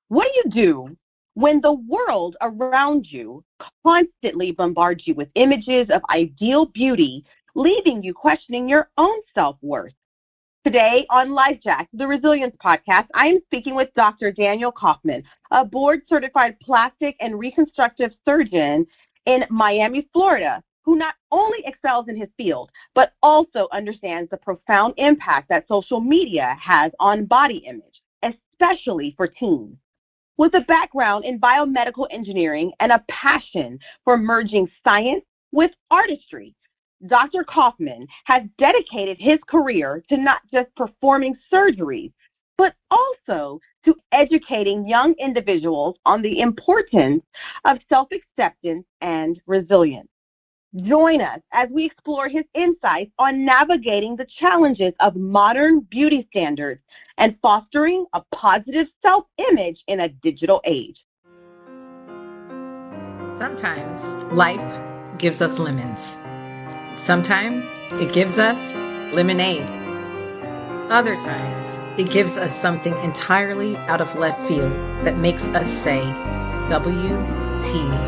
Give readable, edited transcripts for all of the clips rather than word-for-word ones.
What do you do when the world around you constantly bombards you with images of ideal beauty, leaving you questioning your own self-worth? Today on LifeJack, the Resilience Podcast, I am speaking with Dr. Daniel Kaufman, a board-certified plastic and reconstructive surgeon in Miami, Florida, who not only excels in his field, but also understands the profound impact that social media has on body image, especially for teens. With a background in biomedical engineering and a passion for merging science with artistry, Dr. Kaufman has dedicated his career to not just performing surgeries, but also to educating young individuals on the importance of self-acceptance and resilience. Join us as we explore his insights on navigating the challenges of modern beauty standards and fostering a positive self-image in a digital age. Sometimes life gives us lemons. Sometimes it gives us lemonade. Other times it gives us something entirely out of left field that makes us say, WTF.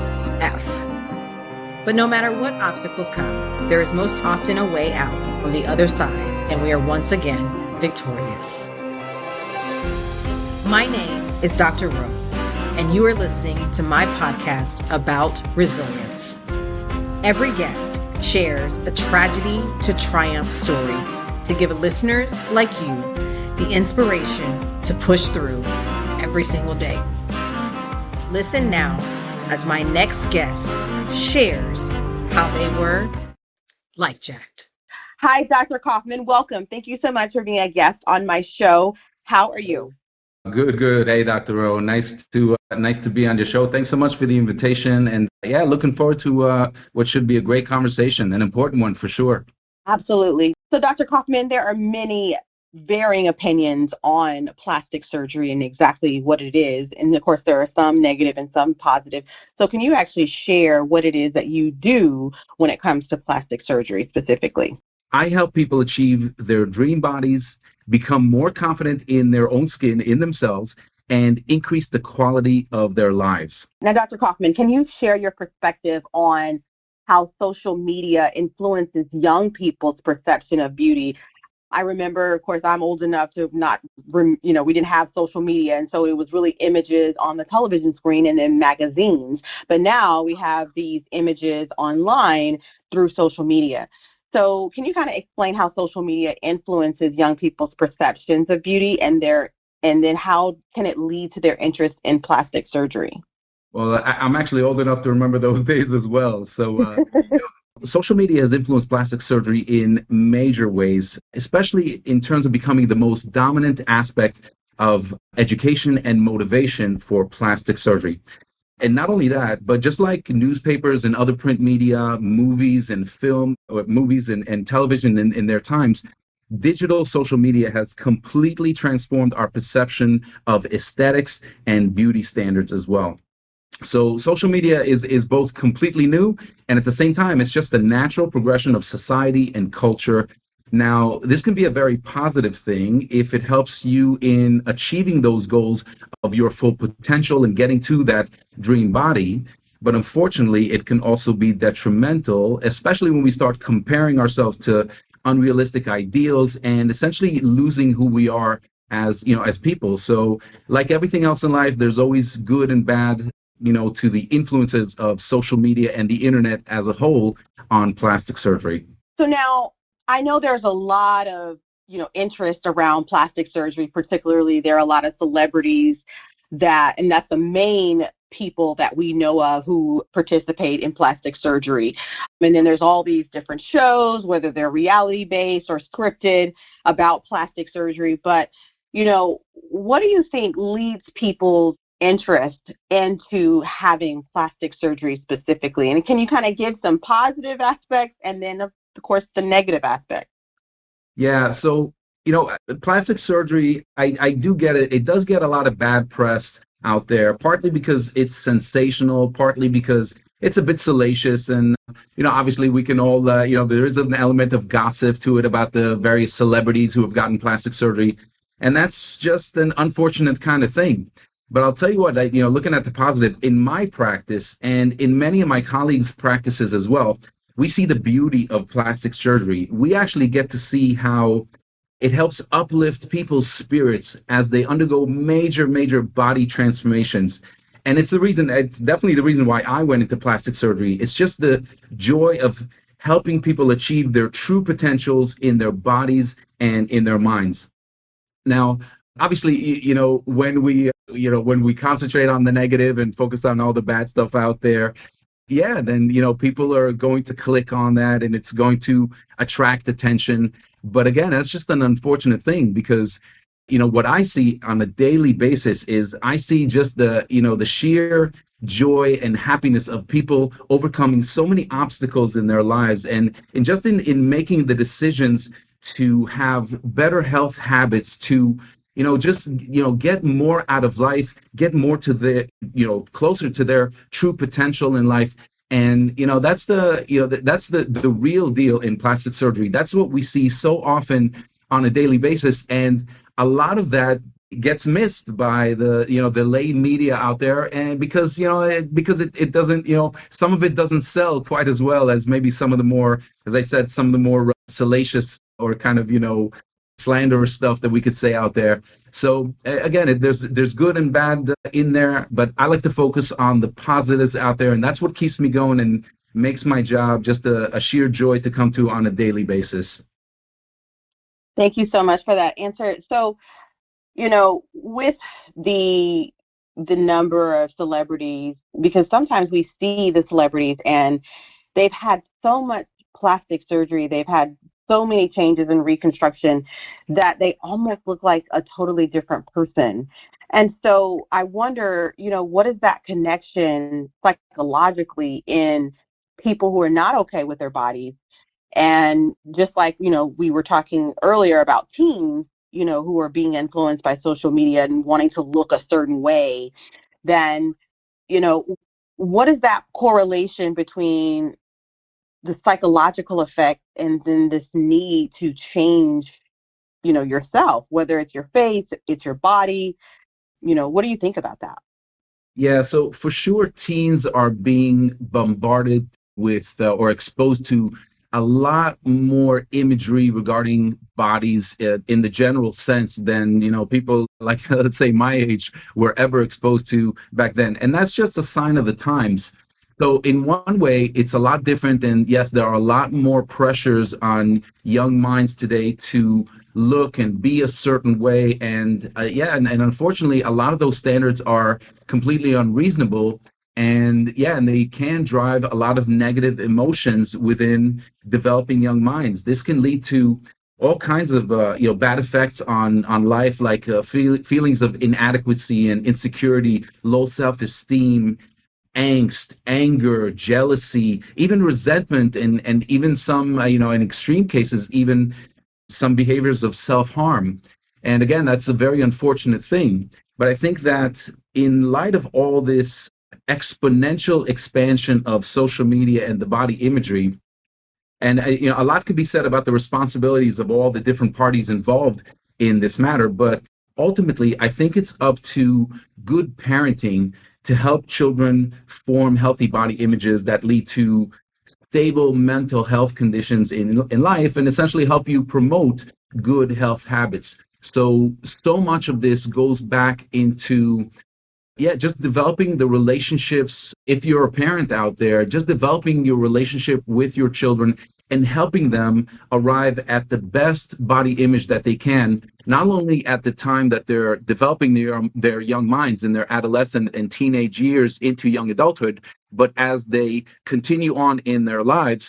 But no matter what obstacles come, there is most often a way out on the other side, and we are once again victorious. My name is Dr. Rowe, and you are listening to my podcast about resilience. Every guest shares a tragedy to triumph story to give listeners like you the inspiration to push through every single day. Listen now as my next guest shares how they were life-jacked. Hi, Dr. Kaufman. Welcome. Thank you so much for being a guest on my show. How are you? Good. Hey, Dr. Rowe. Nice to be on your show. Thanks so much for the invitation. And yeah, looking forward to what should be a great conversation, an important one for sure. Absolutely. So, Dr. Kaufman, there are many varying opinions on plastic surgery and exactly what it is. And of course, there are some negative and some positive. So can you actually share what it is that you do when it comes to plastic surgery specifically? I help people achieve their dream bodies, become more confident in their own skin, in themselves, and increase the quality of their lives. Now, Dr. Kaufman, can you share your perspective on how social media influences young people's perception of beauty? I remember, of course, I'm old enough to we didn't have social media, and so it was really images on the television screen and in magazines. But now we have these images online through social media. So can you kind of explain how social media influences young people's perceptions of beauty and then how can it lead to their interest in plastic surgery? Well, I'm actually old enough to remember those days as well. So social media has influenced plastic surgery in major ways, especially in terms of becoming the most dominant aspect of education and motivation for plastic surgery. And not only that, but just like newspapers and other print media, movies and film, or movies and television in their times, digital social media has completely transformed our perception of aesthetics and beauty standards as well. So social media is both completely new, and at the same time, it's just a natural progression of society and culture. Now, this can be a very positive thing if it helps you in achieving those goals of your full potential and getting to that dream body. But unfortunately, it can also be detrimental, especially when we start comparing ourselves to unrealistic ideals and essentially losing who we are as people. So like everything else in life, there's always good and bad, to the influences of social media and the internet as a whole on plastic surgery. So now I know there's a lot of, interest around plastic surgery, particularly there are a lot of celebrities and that's the main people that we know of who participate in plastic surgery. And then there's all these different shows, whether they're reality-based or scripted, about plastic surgery. But, what do you think leads people's interest into having plastic surgery specifically? And can you kind of give some positive aspects and then, of course, the negative aspects? Yeah, so, plastic surgery, I do get it. It does get a lot of bad press out there, partly because it's sensational, partly because it's a bit salacious. And, obviously we can all, there is an element of gossip to it about the various celebrities who have gotten plastic surgery. And that's just an unfortunate kind of thing. But I'll tell you what, looking at the positive, in my practice and in many of my colleagues' practices as well, we see the beauty of plastic surgery. We actually get to see how it helps uplift people's spirits as they undergo major, major body transformations. And it's definitely the reason why I went into plastic surgery. It's just the joy of helping people achieve their true potentials in their bodies and in their minds. Now, obviously, when we concentrate on the negative and focus on all the bad stuff out there, yeah, then, people are going to click on that and it's going to attract attention. But again, that's just an unfortunate thing because, what I see on a daily basis is I see just the sheer joy and happiness of people overcoming so many obstacles in their lives and just in making the decisions to have better health habits, to get more out of life, get more to closer to their true potential in life. And that's the real deal in plastic surgery. That's what we see so often on a daily basis, and a lot of that gets missed by the lay media out there, and because it doesn't, some of it doesn't sell quite as well as maybe some of the more, as I said, some of the more salacious or kind of slanderous stuff that we could say out there. So again, there's good and bad in there, but I like to focus on the positives out there, and that's what keeps me going and makes my job just a sheer joy to come to on a daily basis. Thank you so much for that answer. So, with the number of celebrities, because sometimes we see the celebrities and they've had so much plastic surgery, they've had so many changes in reconstruction that they almost look like a totally different person. And so I wonder, what is that connection psychologically in people who are not okay with their bodies? And just like, we were talking earlier about teens, who are being influenced by social media and wanting to look a certain way, then, what is that correlation between the psychological effect and then this need to change, yourself, whether it's your face, it's your body, what do you think about that? Yeah, so for sure, teens are being bombarded with or exposed to a lot more imagery regarding bodies in the general sense than, people like, let's say, my age were ever exposed to back then. And that's just a sign of the times. So in one way, it's a lot different. And yes, there are a lot more pressures on young minds today to look and be a certain way. And and unfortunately, a lot of those standards are completely unreasonable. And they can drive a lot of negative emotions within developing young minds. This can lead to all kinds of bad effects on life, like feelings of inadequacy and insecurity, low self-esteem, angst, anger, jealousy, even resentment, and even some in extreme cases, even some behaviors of self-harm. And again, that's a very unfortunate thing. But I think that in light of all this exponential expansion of social media and the body imagery, and a lot could be said about the responsibilities of all the different parties involved in this matter, but ultimately I think it's up to good parenting to help children form healthy body images that lead to stable mental health conditions in life, and essentially help you promote good health habits. So much of this goes back into just developing the relationships. If you're a parent out there, just developing your relationship with your children and helping them arrive at the best body image that they can, not only at the time that they're developing their young minds in their adolescent and teenage years into young adulthood, but as they continue on in their lives.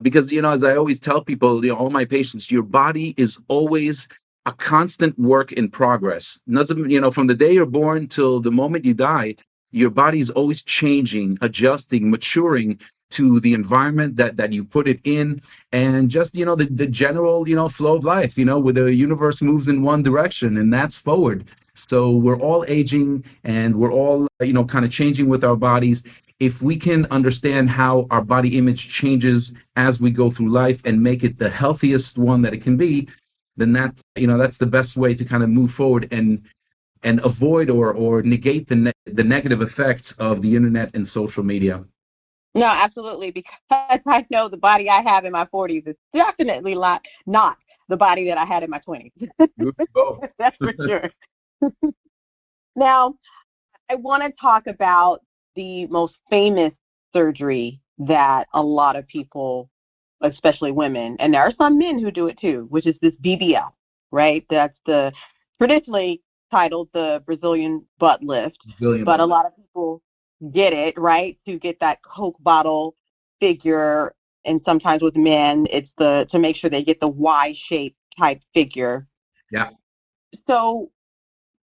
Because, as I always tell people, all my patients, your body is always a constant work in progress. Nothing, from the day you're born till the moment you die, your body is always changing, adjusting, maturing to the environment that you put it in, and just, the general, flow of life, where the universe moves in one direction, and that's forward. So we're all aging, and we're all, kind of changing with our bodies. If we can understand how our body image changes as we go through life and make it the healthiest one that it can be, then that's the best way to kind of move forward and and avoid or negate the negative effects of the internet and social media. No, absolutely, because I know the body I have in my 40s is definitely not the body that I had in my 20s. That's for sure. Now, I want to talk about the most famous surgery that a lot of people, especially women, and there are some men who do it too, which is this BBL, right? That's the traditionally titled the Brazilian butt lift, but a lot of people get it, right, to get that Coke bottle figure, and sometimes with men, it's to make sure they get the Y-shaped type figure. Yeah. So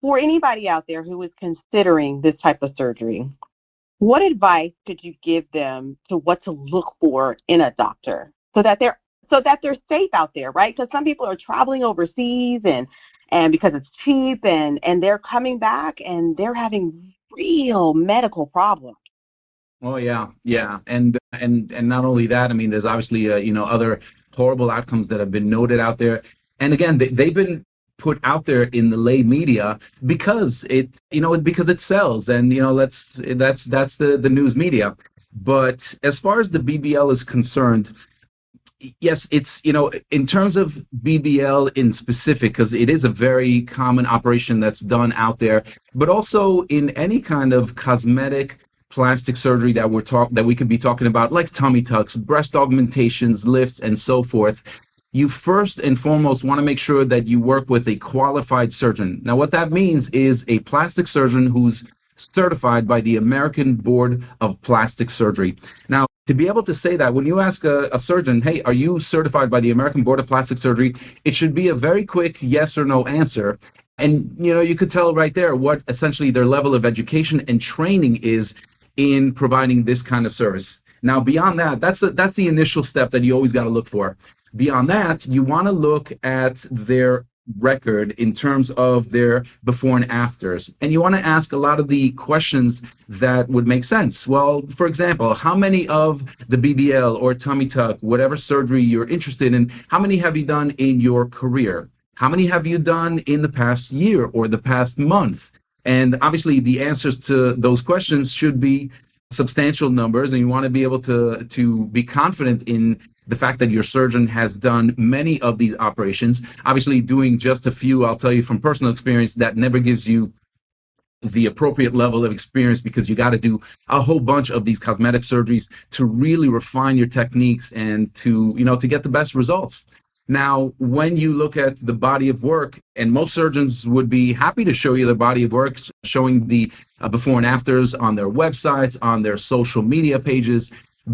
for anybody out there who is considering this type of surgery, what advice could you give them to what to look for in a doctor so that they're safe out there, right? Because some people are traveling overseas and because it's cheap and they're coming back and they're having real medical problems. Oh yeah, and not only that, I mean, there's obviously other horrible outcomes that have been noted out there, and again, they've been put out there in the lay media because because it sells, and that's the news media. But as far as the BBL is concerned, yes, it's in terms of BBL in specific, because it is a very common operation that's done out there, but also in any kind of cosmetic plastic surgery that we could be talking about, like tummy tucks, breast augmentations, lifts, and so forth. You first and foremost want to make sure that you work with a qualified surgeon. Now, what that means is a plastic surgeon who's certified by the American Board of Plastic Surgery. Now, to be able to say that, when you ask a surgeon, hey, are you certified by the American Board of Plastic Surgery, it should be a very quick yes or no answer. And, you could tell right there what essentially their level of education and training is in providing this kind of service. Now, beyond that, that's the initial step that you always got to look for. Beyond that, you want to look at their record in terms of their before and afters. And you want to ask a lot of the questions that would make sense. Well, for example, how many of the BBL or tummy tuck, whatever surgery you're interested in, how many have you done in your career? How many have you done in the past year or the past month? And obviously the answers to those questions should be substantial numbers, and you want to be able to be confident in the fact that your surgeon has done many of these operations. Obviously, doing just a few, I'll tell you from personal experience, that never gives you the appropriate level of experience, because you got to do a whole bunch of these cosmetic surgeries to really refine your techniques and to get the best results. Now, when you look at the body of work, and most surgeons would be happy to show you the body of work, showing the before and afters on their websites, on their social media pages.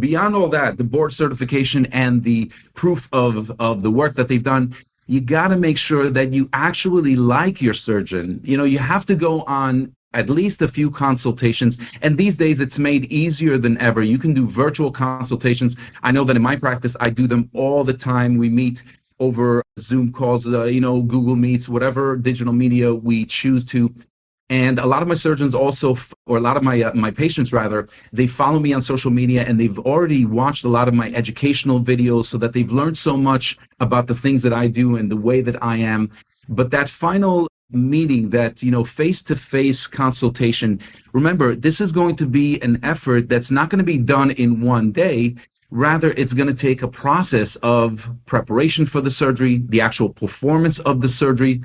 Beyond all that, the board certification and the proof of the work that they've done, you got to make sure that you actually like your surgeon. You have to go on at least a few consultations, and these days it's made easier than ever. You can do virtual consultations. I know that in my practice, I do them all the time. We meet over Zoom calls, Google Meets, whatever digital media we choose to. And a lot of my surgeons also, or a lot of my patients rather, they follow me on social media, and they've already watched a lot of my educational videos, so that they've learned so much about the things that I do and the way that I am. But that final meeting, that face-to-face consultation, remember, this is going to be an effort that's not going to be done in one day. Rather, it's going to take a process of preparation for the surgery, the actual performance of the surgery,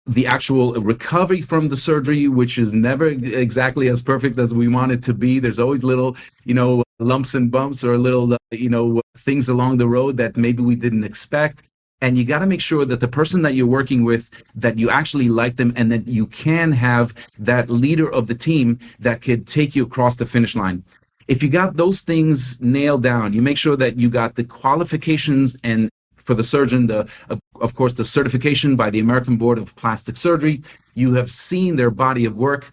the actual recovery from the surgery, which is never exactly as perfect as we want it to be. There's always little, lumps and bumps, or little, things along the road that maybe we didn't expect. And you got to make sure that the person that you're working with, that you actually like them, and that you can have that leader of the team that could take you across the finish line. If you got those things nailed down, you make sure that you got the qualifications, and for the surgeon, of course, the certification by the American Board of Plastic Surgery. You have seen their body of work.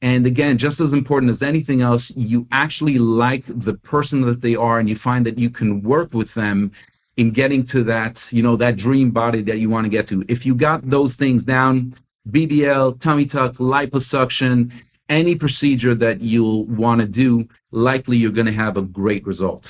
And again, just as important as anything else, you actually like the person that they are, and you find that you can work with them in getting to that, that dream body that you want to get to. If you got those things down, BBL, tummy tuck, liposuction, any procedure that you'll want to do, likely you're going to have a great result.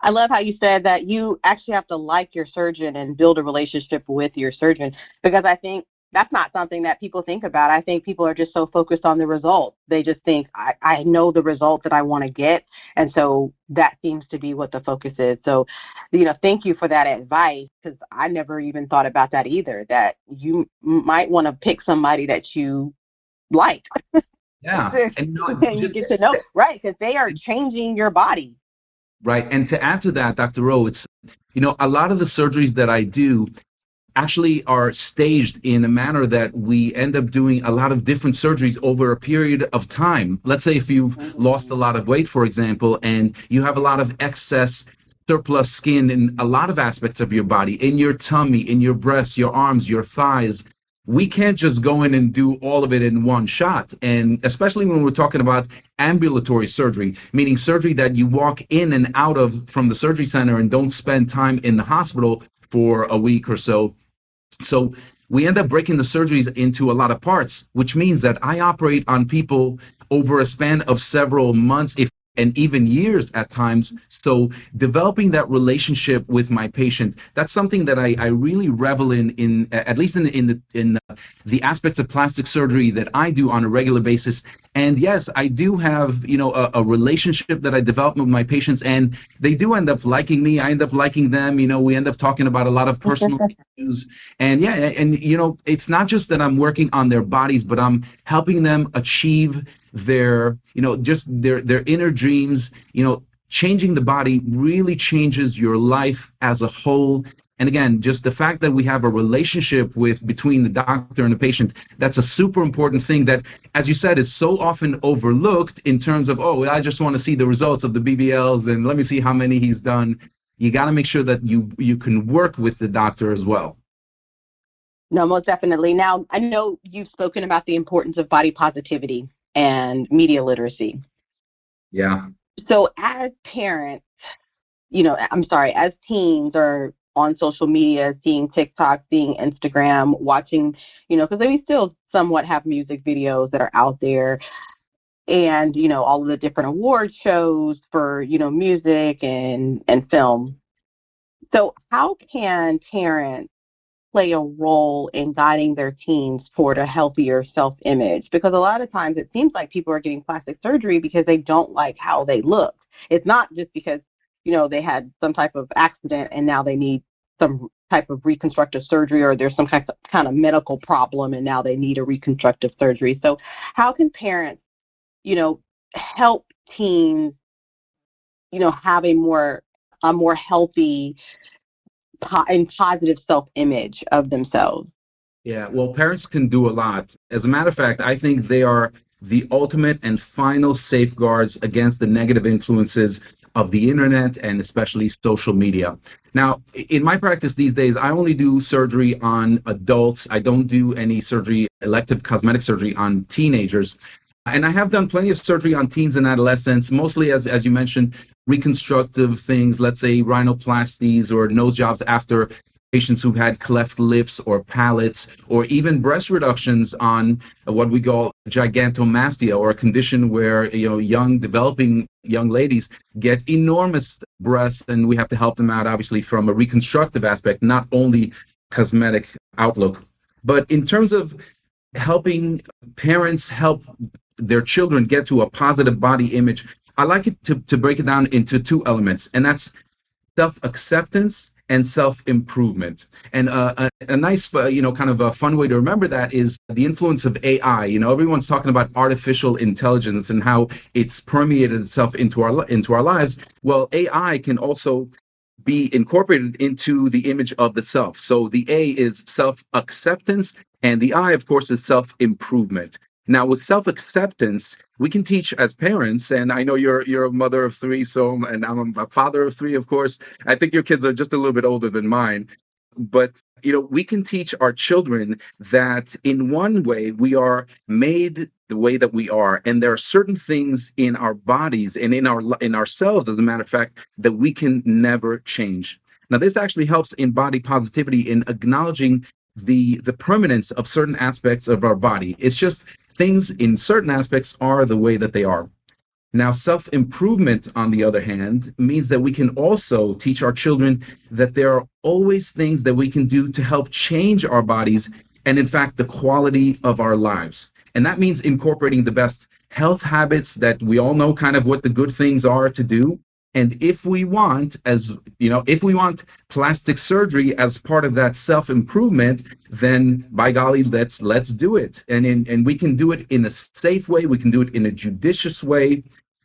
I love how you said that you actually have to like your surgeon and build a relationship with your surgeon, because I think that's not something that people think about. I think people are just so focused on the results. They just think, I know the result that I want to get. And so that seems to be what the focus is. So, thank you for that advice, because I never even thought about that either, that you might want to pick somebody that you like. Yeah. And you get to know, right, because they are changing your body. Right. And to add to that, Dr. Rowe, it's, a lot of the surgeries that I do actually are staged in a manner that we end up doing a lot of different surgeries over a period of time. Let's say if you've lost a lot of weight, for example, and you have a lot of excess surplus skin in a lot of aspects of your body, in your tummy, in your breasts, your arms, your thighs, we can't just go in and do all of it in one shot. And especially when we're talking about ambulatory surgery, meaning surgery that you walk in and out of from the surgery center and don't spend time in the hospital for a week or so. So we end up breaking the surgeries into a lot of parts, which means that I operate on people over a span of several months, and even years at times. So developing that relationship with my patient, that's something that I really revel in at least in the aspects of plastic surgery that I do on a regular basis. And yes, I do have, a relationship that I develop with my patients, and they do end up liking me. I end up liking them. We end up talking about a lot of personal issues. And yeah, and it's not just that I'm working on their bodies, but I'm helping them achieve their, just their inner dreams. Changing the body really changes your life as a whole. And again, just the fact that we have a relationship between the doctor and the patient, that's a super important thing that, as you said, is so often overlooked in terms of, I just want to see the results of the BBLs and let me see how many he's done. You got to make sure that you can work with the doctor as well. No, most definitely. Now, I know you've spoken about the importance of body positivity and media literacy. Yeah. So as parents, as teens are on social media, seeing TikTok, seeing Instagram, watching, because we still somewhat have music videos that are out there, and, all of the different award shows for, music and film. So how can parents play a role in guiding their teens toward a healthier self-image? Because a lot of times it seems like people are getting plastic surgery because they don't like how they look. It's not just because, they had some type of accident and now they need some type of reconstructive surgery, or there's some kind of medical problem and now they need a reconstructive surgery. So how can parents, help teens, have a more healthy and positive self-image of themselves? Yeah, well, parents can do a lot. As a matter of fact, I think they are the ultimate and final safeguards against the negative influences of the internet and especially social media. Now, in my practice these days, I only do surgery on adults. I don't do any elective cosmetic surgery on teenagers. And I have done plenty of surgery on teens and adolescents, mostly, as you mentioned, reconstructive things, let's say rhinoplasties or nose jobs after patients who've had cleft lips or palates, or even breast reductions on what we call gigantomastia, or a condition where developing young ladies get enormous breasts, and we have to help them out, obviously, from a reconstructive aspect, not only cosmetic outlook. But in terms of helping parents help their children get to a positive body image, I like it to break it down into two elements, and that's self-acceptance and self-improvement. And a nice, kind of a fun way to remember that is the influence of AI. Everyone's talking about artificial intelligence and how it's permeated itself into our lives. Well, AI can also be incorporated into the image of the self. So the A is self-acceptance, and the I, of course, is self-improvement. Now, with self-acceptance, we can teach as parents, and I know you're a mother of three, and I'm a father of three, of course. I think your kids are just a little bit older than mine. But, we can teach our children that in one way we are made the way that we are, and there are certain things in our bodies and in ourselves, as a matter of fact, that we can never change. Now, this actually helps in body positivity in acknowledging the permanence of certain aspects of our body. It's just things in certain aspects are the way that they are. Now, self-improvement, on the other hand, means that we can also teach our children that there are always things that we can do to help change our bodies and in fact, the quality of our lives. And that means incorporating the best health habits that we all know kind of what the good things are to do. And if we want, if we want plastic surgery as part of that self-improvement, then by golly, let's do it. And we can do it in a safe way. We can do it in a judicious way.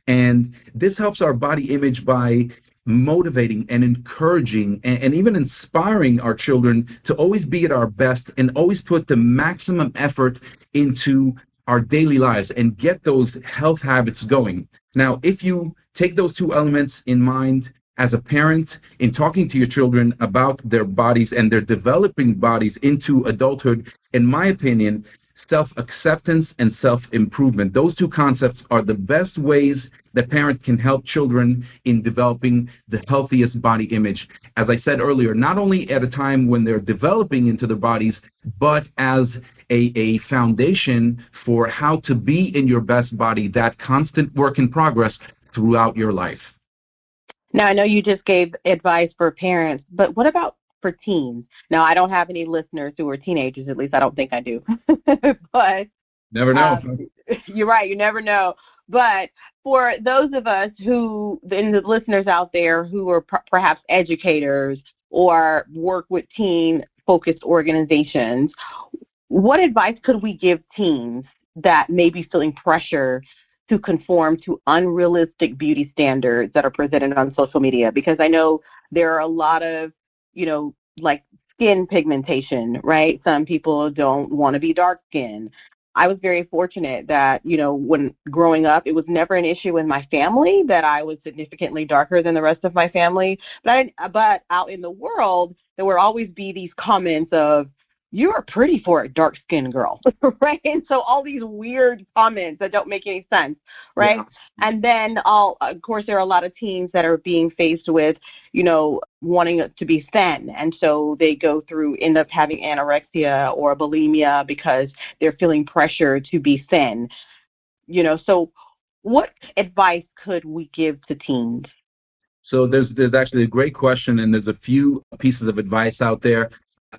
And this helps our body image by motivating and encouraging and even inspiring our children to always be at our best and always put the maximum effort into our daily lives and get those health habits going. Now, if you take those two elements in mind as a parent in talking to your children about their bodies and their developing bodies into adulthood, in my opinion, self-acceptance and self-improvement, those two concepts are the best ways that parents can help children in developing the healthiest body image. As I said earlier, not only at a time when they're developing into their bodies, but as a foundation for how to be in your best body, that constant work in progress throughout your life. Now, I know you just gave advice for parents, but what about for teens? Now, I don't have any listeners who are teenagers, at least I don't think I do. But never know. You're right, you never know. But for those of us who, and the listeners out there who are perhaps educators or work with teen-focused organizations, what advice could we give teens that may be feeling pressure to conform to unrealistic beauty standards that are presented on social media? Because I know there are a lot of, like skin pigmentation, right? Some people don't want to be dark skinned. I was very fortunate that, when growing up, it was never an issue in my family that I was significantly darker than the rest of my family. But out in the world, there would always be these comments of, "You are pretty for a dark-skinned girl," right? And so all these weird comments that don't make any sense, right? Yeah. And then, of course, there are a lot of teens that are being faced with, wanting to be thin. And so they end up having anorexia or bulimia because they're feeling pressure to be thin. So what advice could we give to teens? So there's actually a great question, and there's a few pieces of advice out there.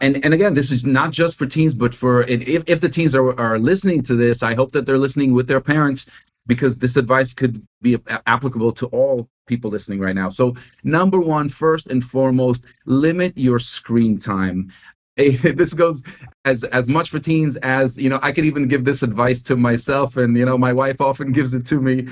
And again, this is not just for teens, but if the teens are listening to this, I hope that they're listening with their parents, because this advice could be applicable to all people listening right now. So number one, first and foremost, limit your screen time. This goes as much for teens as, I could even give this advice to myself, and, my wife often gives it to me.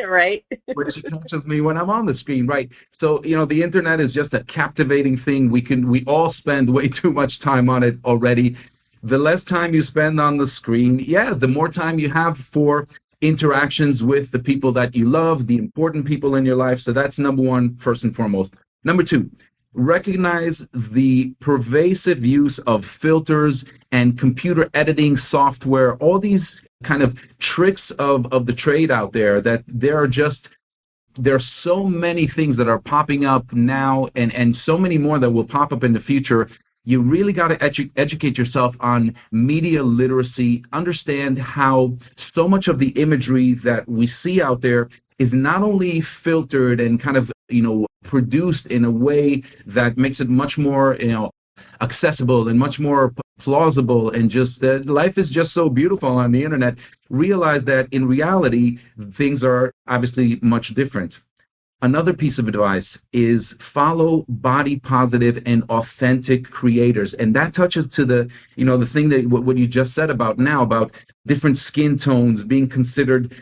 Right. When she touches me when I'm on the screen, right? So, the internet is just a captivating thing. We all spend way too much time on it already. The less time you spend on the screen, the more time you have for interactions with the people that you love, the important people in your life. So that's number one, first and foremost. Number two, recognize the pervasive use of filters and computer editing software, all these kind of tricks of the trade out there, that there are so many things that are popping up now, and so many more that will pop up in the future. You really got to educate yourself on media literacy, understand how so much of the imagery that we see out there is not only filtered and kind of, produced in a way that makes it much more, accessible and much more plausible, and just life is just so beautiful on the internet. Realize that in reality, things are obviously much different. Another piece of advice is follow body positive and authentic creators. And that touches to the thing that what you just said about different skin tones being considered,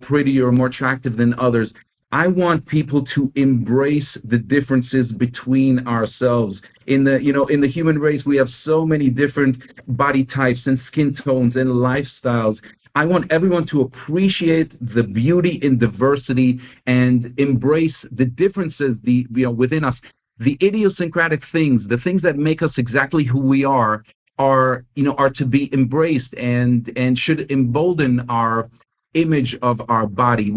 prettier or more attractive than others. I want people to embrace the differences between ourselves. In the human race, we have so many different body types and skin tones and lifestyles. I want everyone to appreciate the beauty in diversity and embrace the differences within us. The idiosyncratic things, the things that make us exactly who we are to be embraced and should embolden our image of our body.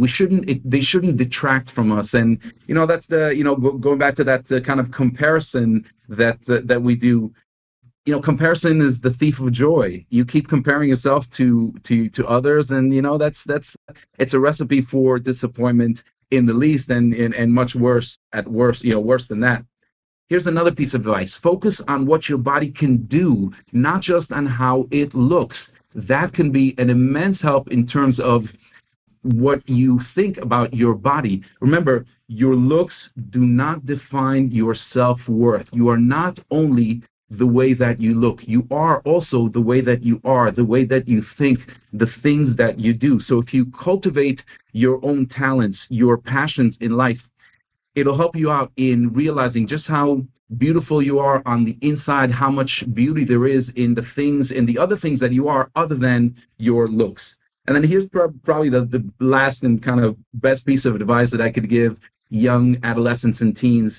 They shouldn't detract from us. And that's going back to that kind of comparison that we do. Comparison is the thief of joy. You keep comparing yourself to others, and it's a recipe for disappointment in the least, and much worse worse than that. here's another piece of advice. Focus on what your body can do, not just on how it looks. That can be an immense help in terms of what you think about your body. Remember, your looks do not define your self-worth. You are not only the way that you look, you are also the way that you are, the way that you think, the things that you do. So if you cultivate your own talents, your passions in life, it'll help you out in realizing just how beautiful you are on the inside, how much beauty there is in the things and the other things that you are other than your looks. And then here's probably the last and kind of best piece of advice that I could give young adolescents and teens.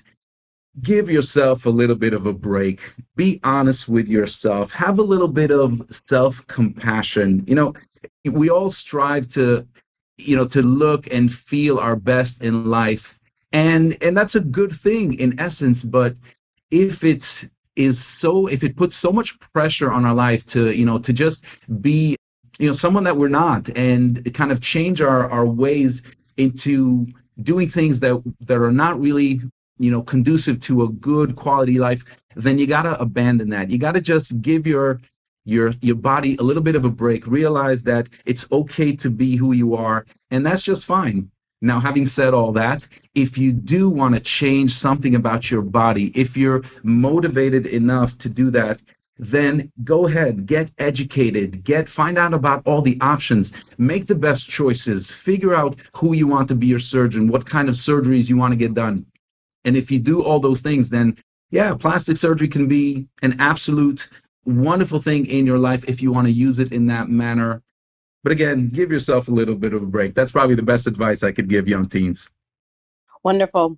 Give yourself a little bit of a break. Be honest with yourself. Have a little bit of self-compassion. We all strive to look and feel our best in life. And that's a good thing in essence, but if it puts so much pressure on our life to just be someone that we're not, and kind of change our ways into doing things that are not really conducive to a good quality life, then you got to abandon that. You got to just give your body a little bit of a break. Realize that it's okay to be who you are, and that's just fine. Now, having said all that, if you do want to change something about your body, if you're motivated enough to do that, then go ahead, get educated, find out about all the options, make the best choices, figure out who you want to be your surgeon, what kind of surgeries you want to get done. And if you do all those things, then yeah, plastic surgery can be an absolute wonderful thing in your life if you want to use it in that manner. But again, give yourself a little bit of a break. That's probably the best advice I could give young teens. Wonderful.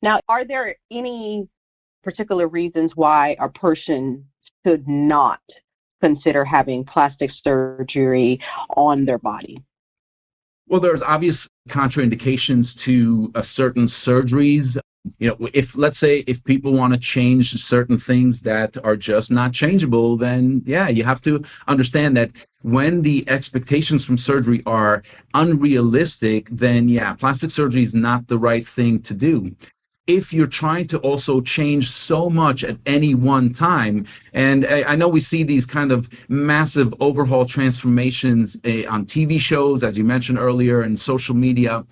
Now, are there any particular reasons why a person should not consider having plastic surgery on their body? Well, there's obvious contraindications to certain surgeries. Let's say if people want to change certain things that are just not changeable, then yeah, you have to understand that when the expectations from surgery are unrealistic, then yeah, plastic surgery is not the right thing to do. If you're trying to also change so much at any one time, and I know we see these kind of massive overhaul transformations on TV shows, as you mentioned earlier, and social media,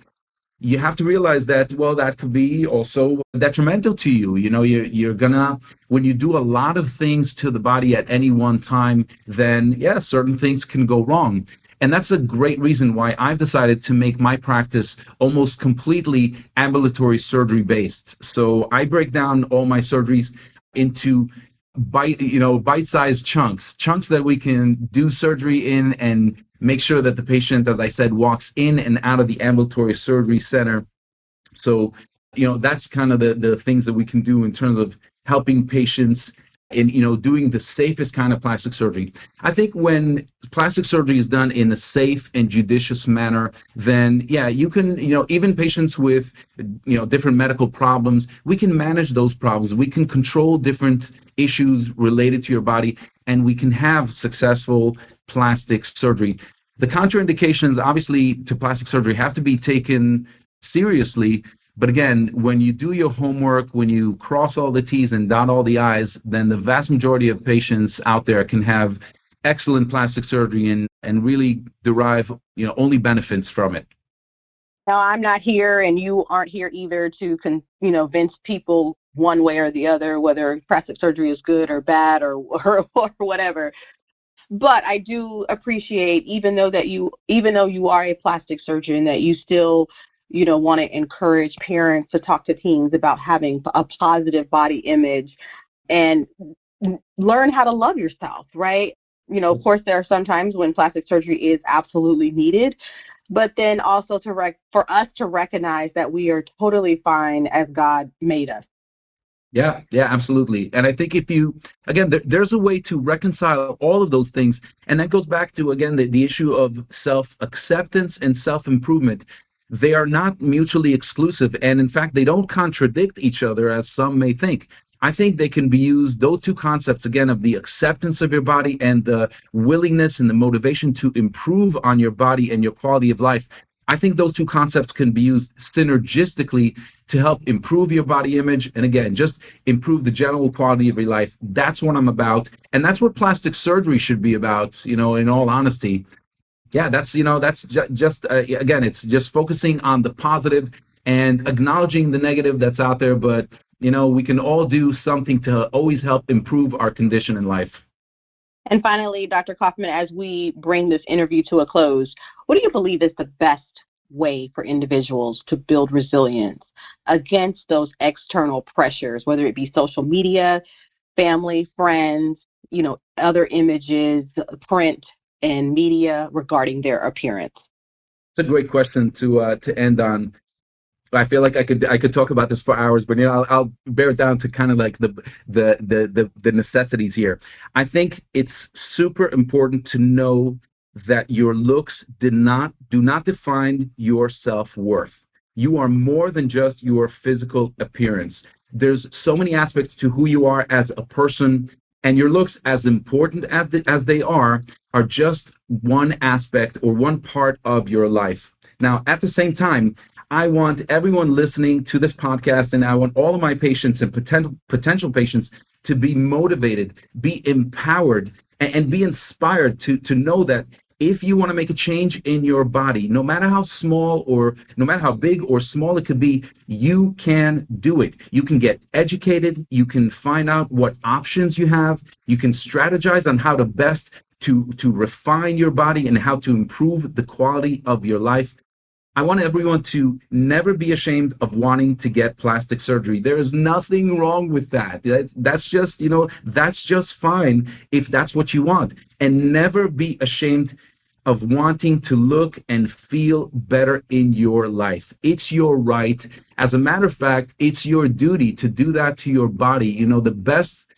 you have to realize that, well, that could be also detrimental to you. You're gonna, when you do a lot of things to the body at any one time, then yeah, certain things can go wrong. And that's a great reason why I've decided to make my practice almost completely ambulatory surgery based. So I break down all my surgeries into bite-sized chunks that we can do surgery in and make sure that the patient, as I said, walks in and out of the ambulatory surgery center. So, that's kind of the things that we can do in terms of helping patients in, doing the safest kind of plastic surgery. I think when plastic surgery is done in a safe and judicious manner, then yeah, you can, even patients with, different medical problems, we can manage those problems. We can control different issues related to your body, and we can have successful plastic surgery. The contraindications, obviously, to plastic surgery have to be taken seriously. But again, when you do your homework, when you cross all the T's and dot all the I's, then the vast majority of patients out there can have excellent plastic surgery and really derive, only benefits from it. Now, I'm not here, and you aren't here either to convince people one way or the other whether plastic surgery is good or bad or whatever. But I do appreciate, even though you are a plastic surgeon, that you still want to encourage parents to talk to teens about having a positive body image and learn how to love yourself, right? Of course, there are some times when plastic surgery is absolutely needed, but then also for us to recognize that we are totally fine as God made us. Yeah, absolutely. And I think there's a way to reconcile all of those things. And that goes back to, again, the issue of self-acceptance and self-improvement. They are not mutually exclusive, and in fact, they don't contradict each other as some may think. I think they can be used, those two concepts, again, of the acceptance of your body and the willingness and the motivation to improve on your body and your quality of life. I think those two concepts can be used synergistically to help improve your body image and, again, just improve the general quality of your life. That's what I'm about, and that's what plastic surgery should be about, in all honesty. Yeah, again, it's just focusing on the positive and acknowledging the negative that's out there, but, we can all do something to always help improve our condition in life. And finally, Dr. Kaufman, as we bring this interview to a close, what do you believe is the best way for individuals to build resilience against those external pressures, whether it be social media, family, friends, other images, print, and media regarding their appearance? It's a great question to end on. I feel like I could talk about this for hours, but I'll bear it down to kind of like the necessities here. I think it's super important to know that your looks do not define your self-worth. You are more than just your physical appearance. There's so many aspects to who you are as a person, and your looks, as important as they are just one aspect or one part of your life. Now, at the same time, I want everyone listening to this podcast, and I want all of my patients and potential patients to be motivated, be empowered, and be inspired to know that if you want to make a change in your body, no matter how small or no matter how big or small it could be, you can do it. You can get educated. You can find out what options you have. You can strategize on how to best to refine your body and how to improve the quality of your life. I want everyone to never be ashamed of wanting to get plastic surgery. There is nothing wrong with that. That's just fine if that's what you want. And never be ashamed of wanting to look and feel better in your life. It's your right. As a matter of fact, it's your duty to do that to your body.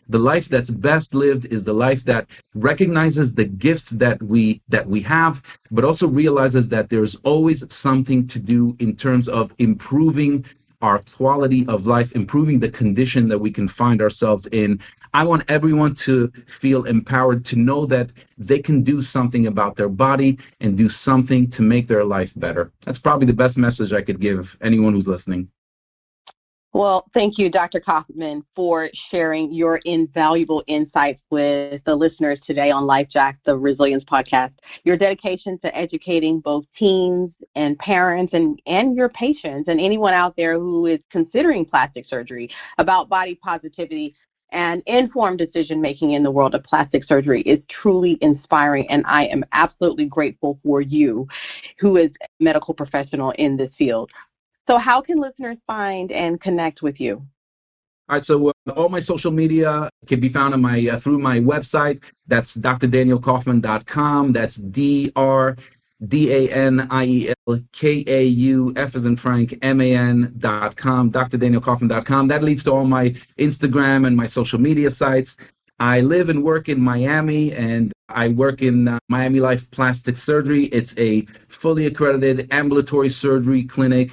The life that's best lived is the life that recognizes the gifts that we have, but also realizes that there's always something to do in terms of improving our quality of life, improving the condition that we can find ourselves in. I want everyone to feel empowered to know that they can do something about their body and do something to make their life better. That's probably the best message I could give anyone who's listening. Well, thank you, Dr. Kaufman, for sharing your invaluable insights with the listeners today on LifeJack, the Resilience Podcast. Your dedication to educating both teens and parents and your patients and anyone out there who is considering plastic surgery about body positivity and informed decision-making in the world of plastic surgery is truly inspiring, and I am absolutely grateful for you, who is a medical professional in this field. So how can listeners find and connect with you? All right, so all my social media can be found on through my website. That's drdanielkaufman.com. That's DRDANIELKAUF as in Frank, MAN.com, drdanielkaufman.com. That leads to all my Instagram and my social media sites. I live and work in Miami, and I work in Miami Life Plastic Surgery. It's a fully accredited ambulatory surgery clinic.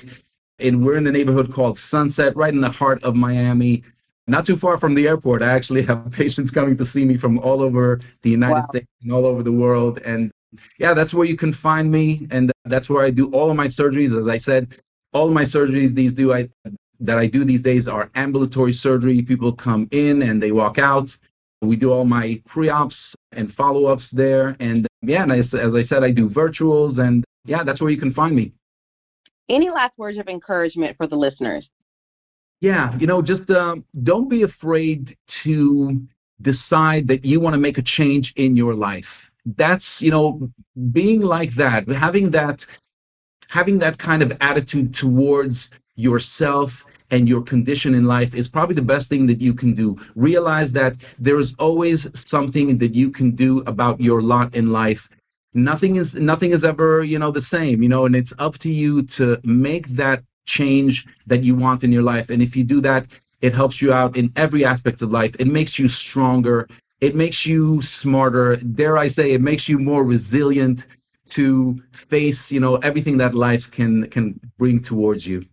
And we're in the neighborhood called Sunset, right in the heart of Miami, not too far from the airport. I actually have patients coming to see me from all over the United States and all over the world. And yeah, that's where you can find me, and that's where I do all of my surgeries. As I said, all of my surgeries that I do these days are ambulatory surgery. People come in and they walk out. We do all my pre-ops and follow-ups there. And yeah, and as I said, I do virtuals, and yeah, that's where you can find me. Any last words of encouragement for the listeners? Yeah, just don't be afraid to decide that you want to make a change in your life. That's, being like that, having that kind of attitude towards yourself and your condition in life is probably the best thing that you can do. Realize that there is always something that you can do about your lot in life. Nothing is ever, the same, and it's up to you to make that change that you want in your life. And if you do that, it helps you out in every aspect of life. It makes you stronger. It makes you smarter. Dare I say, it makes you more resilient to face, everything that life can bring towards you.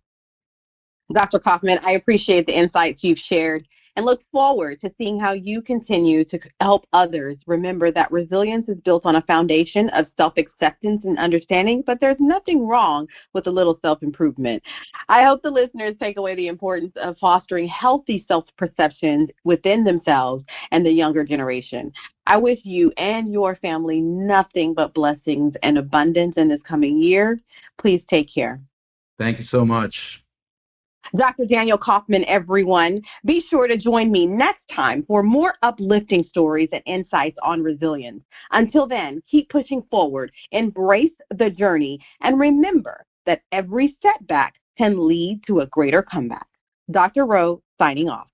Dr. Kaufman, I appreciate the insights you've shared, and look forward to seeing how you continue to help others remember that resilience is built on a foundation of self-acceptance and understanding, but there's nothing wrong with a little self-improvement. I hope the listeners take away the importance of fostering healthy self-perceptions within themselves and the younger generation. I wish you and your family nothing but blessings and abundance in this coming year. Please take care. Thank you so much. Dr. Daniel Kaufman, everyone. Be sure to join me next time for more uplifting stories and insights on resilience. Until then, keep pushing forward, embrace the journey, and remember that every setback can lead to a greater comeback. Dr. Rowe, signing off.